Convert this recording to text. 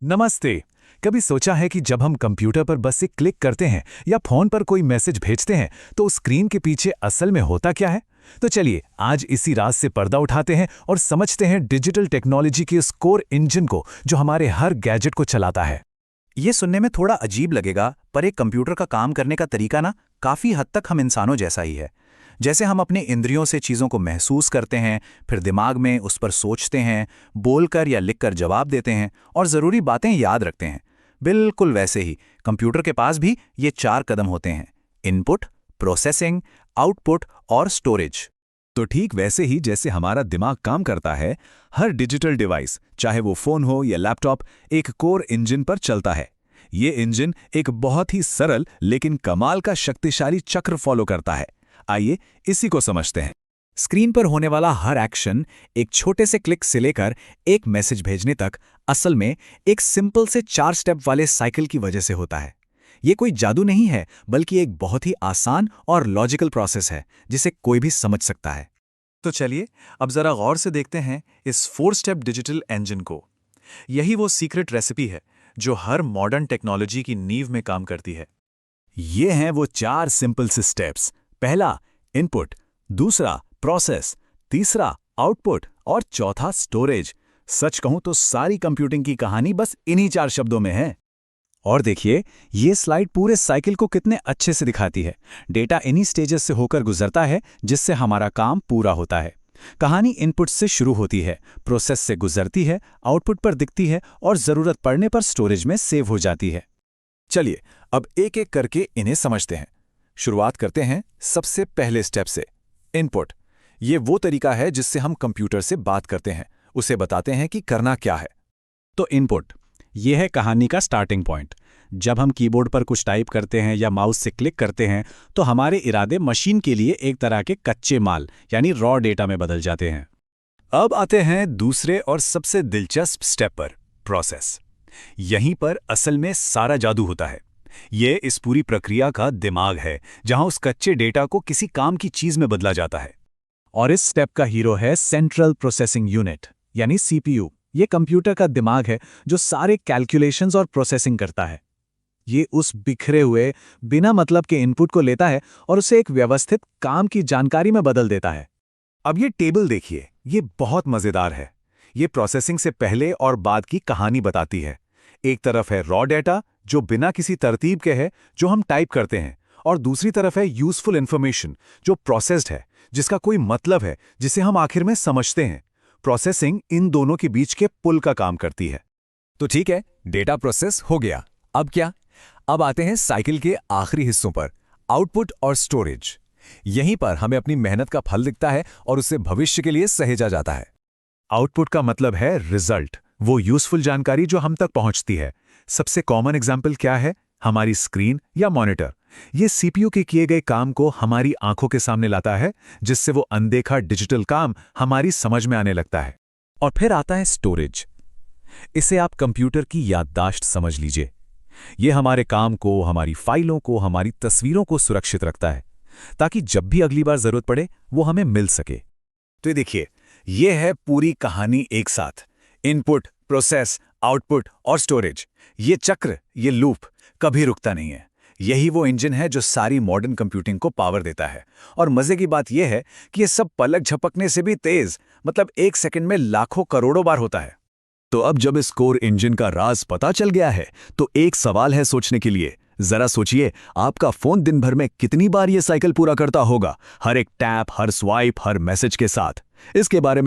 नमस्ते। कभी सोचा है कि जब हम कंप्यूटर पर बस एक क्लिक करते हैं या फोन पर कोई मैसेज भेजते हैं तो उस स्क्रीन के पीछे असल में होता क्या है? तो चलिए आज इसी राज से पर्दा उठाते हैं और समझते हैं डिजिटल टेक्नोलॉजी के उस कोर इंजन को जो हमारे हर गैजेट को चलाता है। ये सुनने में थोड़ा अजीब लगेगा, पर एक कंप्यूटर का काम करने का तरीका ना काफी हद तक हम इंसानों जैसा ही है। जैसे हम अपने इंद्रियों से चीजों को महसूस करते हैं, फिर दिमाग में उस पर सोचते हैं, बोलकर या लिखकर जवाब देते हैं और जरूरी बातें याद रखते हैं। बिल्कुल वैसे ही कंप्यूटर के पास भी ये 4 कदम होते हैं: इनपुट, प्रोसेसिंग, आउटपुट और स्टोरेज। तो ठीक वैसे ही जैसे हमारा दिमाग काम करता है, हर डिजिटल डिवाइस, चाहे वो फोन हो या लैपटॉप, एक कोर इंजन पर चलता है। ये इंजन एक बहुत ही सरल लेकिन कमाल का शक्तिशाली चक्र फॉलो करता है। आइए इसी को समझते हैं। स्क्रीन पर होने वाला हर एक्शन, एक छोटे से क्लिक से लेकर एक मैसेज भेजने तक, असल में एक सिंपल से 4 स्टेप वाले साइकिल की वजह से होता है। ये कोई जादू नहीं है, बल्कि एक बहुत ही आसान और लॉजिकल प्रोसेस है जिसे कोई भी समझ सकता है। तो चलिए अब जरा गौर से देखते हैं इस 4 स्टेप डिजिटल इंजन को। यही वो सीक्रेट रेसिपी है जो हर मॉडर्न टेक्नोलॉजी की नींव में काम करती है। ये हैं वो 4 सिंपल से स्टेप्स। पहला इनपुट, दूसरा प्रोसेस, तीसरा आउटपुट और चौथा स्टोरेज। सच कहूं तो सारी कंप्यूटिंग की कहानी बस इन्हीं 4 शब्दों में है। और देखिए ये स्लाइड पूरे साइकिल को कितने अच्छे से दिखाती है। डेटा इन्हीं स्टेजेस से होकर गुजरता है जिससे हमारा काम पूरा होता है। कहानी इनपुट से शुरू होती है, प्रोसेस से गुजरती है, आउटपुट पर दिखती है और जरूरत पड़ने पर स्टोरेज में सेव हो जाती है। चलिए अब एक एक करके इन्हें समझते हैं। शुरुआत करते हैं सबसे पहले स्टेप से, इनपुट। ये वो तरीका है जिससे हम कंप्यूटर से बात करते हैं, उसे बताते हैं कि करना क्या है। तो इनपुट ये है कहानी का स्टार्टिंग पॉइंट। जब हम कीबोर्ड पर कुछ टाइप करते हैं या माउस से क्लिक करते हैं तो हमारे इरादे मशीन के लिए एक तरह के कच्चे माल यानी रॉ डेटा में बदल जाते हैं। अब आते हैं दूसरे और सबसे दिलचस्प स्टेप पर, प्रोसेस। यहीं पर असल में सारा जादू होता है। ये इस पूरी प्रक्रिया का दिमाग है जहां उस कच्चे डेटा को किसी काम की चीज में बदला जाता है। और इस स्टेप का हीरो है सेंट्रल प्रोसेसिंग यूनिट यानी सीपीयू। ये कंप्यूटर का दिमाग है जो सारे कैलकुलेशंस और प्रोसेसिंग करता है। ये उस बिखरे हुए बिना मतलब के इनपुट को लेता है और उसे एक व्यवस्थित काम की जानकारी में बदल देता है। अब ये टेबल देखिए, ये बहुत मजेदार है। ये प्रोसेसिंग से पहले और बाद की कहानी बताती है। एक तरफ है रॉ डेटा जो बिना किसी तरतीब के है, जो हम टाइप करते हैं, और दूसरी तरफ है यूजफुल इंफॉर्मेशन जो प्रोसेस्ड है, जिसका कोई मतलब है, जिसे हम आखिर में समझते हैं। प्रोसेसिंग इन दोनों के बीच के पुल का काम करती है। तो ठीक है, डेटा प्रोसेस हो गया। अब क्या? अब आते हैं साइकिल के आखिरी हिस्सों पर, आउटपुट और स्टोरेज। यहीं पर हमें अपनी मेहनत का फल दिखता है और उसे भविष्य के लिए सहेजा जाता है। आउटपुट का मतलब है रिजल्ट, वो यूजफुल जानकारी जो हम तक पहुंचती है। सबसे कॉमन एग्जाम्पल क्या है? हमारी स्क्रीन या मॉनिटर। ये सीपीयू के किए गए काम को हमारी आंखों के सामने लाता है, जिससे वो अनदेखा डिजिटल काम हमारी समझ में आने लगता है। और फिर आता है स्टोरेज। इसे आप कंप्यूटर की याददाश्त समझ लीजिए। ये हमारे काम को, हमारी फाइलों को, हमारी तस्वीरों को सुरक्षित रखता है, ताकि जब भी अगली बार जरूरत पड़े वो हमें मिल सके। तो देखिए, ये है पूरी कहानी एक साथ। इनपुट, प्रोसेस, आउटपुट और स्टोरेज। ये चक्र, ये लूप कभी रुकता नहीं है। यही वो इंजन है जो सारी मॉडर्न कंप्यूटिंग को पावर देता है। और मजे की बात यह है कि ये सब पलक झपकने से भी तेज, मतलब 1 सेकंड में लाखों करोड़ों बार होता है। तो अब जब इस कोर इंजन का राज पता चल गया है, तो एक सवाल है सोचने के लिए। जरा सोचिए, आपका फोन दिन भर में कितनी बार ये साइकिल पूरा करता होगा, हर एक टैप, हर स्वाइप, हर मैसेज के साथ। इसके बारे में